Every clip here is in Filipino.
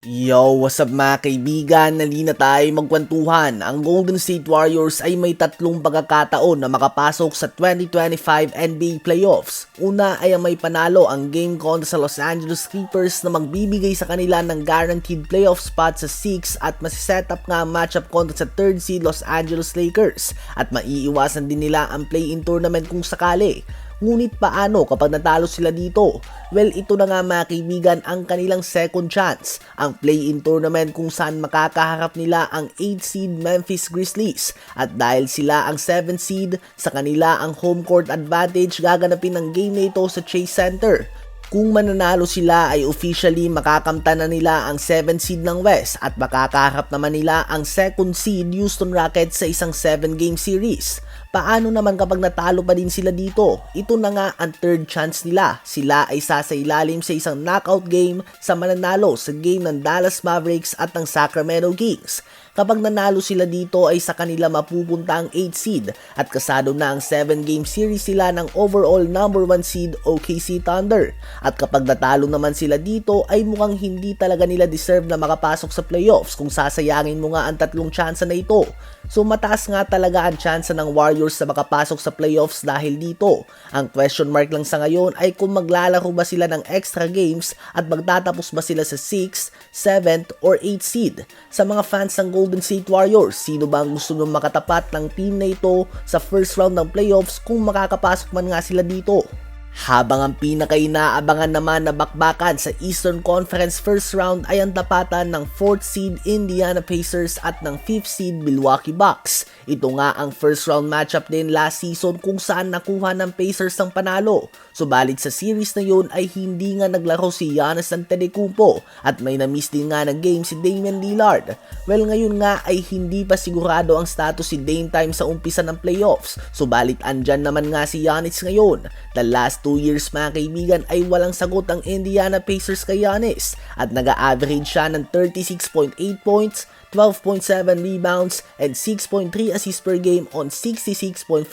Yo, what's up mga kaibigan? Nalina tayo magkwentuhan. Ang Golden State Warriors ay may tatlong pagkakataon na makapasok sa 2025 NBA Playoffs. Una ay may panalo ang game kontra sa Los Angeles Clippers na magbibigay sa kanila ng guaranteed playoff spot sa 6 at masiset up nga ang matchup kontra sa 3rd seed Los Angeles Lakers at maiiwasan din nila ang play-in tournament kung sakali. Ngunit paano kapag natalo sila dito? Well, ito na nga mga kaibigan ang kanilang second chance, ang play-in tournament kung saan makakaharap nila ang 8 seed Memphis Grizzlies. At dahil sila ang 7 seed, sa kanila ang home court advantage gaganapin ng game na ito sa Chase Center. Kung mananalo sila ay officially makakamtan na nila ang 7 seed ng West at makakaharap naman nila ang 2nd seed Houston Rockets sa isang 7-game series. Paano naman kapag natalo pa din sila dito? Ito na nga ang third chance nila. Sila ay sasailalim sa isang knockout game sa mananalo sa game ng Dallas Mavericks at ng Sacramento Kings. Kapag nanalo sila dito ay sa kanila mapupunta ang 8 seed at kasado na ang 7-game series sila ng overall number 1 seed OKC Thunder. At kapag natalo naman sila dito ay mukhang hindi talaga nila deserve na makapasok sa playoffs kung sasayangin mo nga ang tatlong tsansa na ito. So mataas nga talaga ang tsansa ng Warriors na makapasok sa playoffs dahil dito. Ang question mark lang sa ngayon ay kung maglalaro ba sila ng extra games at magtatapos ba sila sa 6th, 7th or 8th seed. Sa mga fans ng Golden State Warriors, sino ba ang gusto nyo makatapat ng team na ito sa first round ng playoffs kung makakapasok man nga sila dito? Habang ang pinaka-inaabangan naman na bakbakan sa Eastern Conference first round ay ang tapatan ng 4th seed Indiana Pacers at ng 5th seed Milwaukee Bucks. Ito nga ang first round matchup din last season kung saan nakuha ng Pacers ang panalo. Subalit sa series na yun ay hindi nga naglaro si Giannis Antetokounmpo at may na-miss din nga ng game si Damian Lillard. Well, ngayon nga ay hindi pa sigurado ang status si Dame time sa umpisa ng playoffs. Subalit andyan naman nga si Giannis ngayon. The last 2 years mga kaibigan ay walang sagot ang Indiana Pacers kay Giannis at nag-a-average siya ng 36.8 points, 12.7 rebounds, and 6.3 assists per game on 66.5%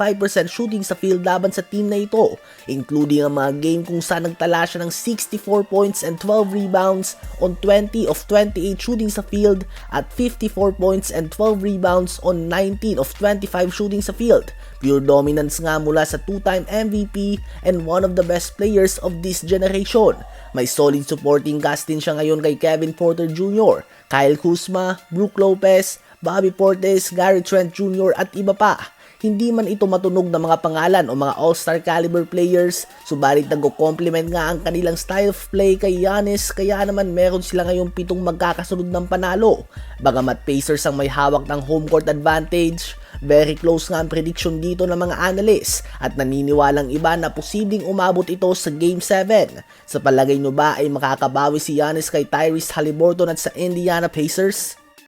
shooting sa field laban sa team na ito, including ang mga game kung saan nagtala siya ng 64 points and 12 rebounds on 20 of 28 shooting sa field at 54 points and 12 rebounds on 19 of 25 shooting sa field. Pure dominance nga mula sa 2-time MVP and one of the best players of this generation. May solid supporting cast din siya ngayon kay Kevin Porter Jr., Kyle Kuzma, Brook Lopez, Bobby Portis, Gary Trent Jr. at iba pa. Hindi man ito matunog na mga pangalan o mga all-star caliber players, subalit nagko-complement nga ang kanilang style of play kay Giannis kaya naman meron sila ngayong 7 magkakasunod ng panalo. Bagamat Pacers ang may hawak ng home court advantage, very close nga ang prediction dito ng mga analysts at naniniwalang iba na posibleng umabot ito sa Game 7. Sa palagay nyo ba ay makakabawi si Giannis kay Tyrese Haliburton at sa Indiana Pacers?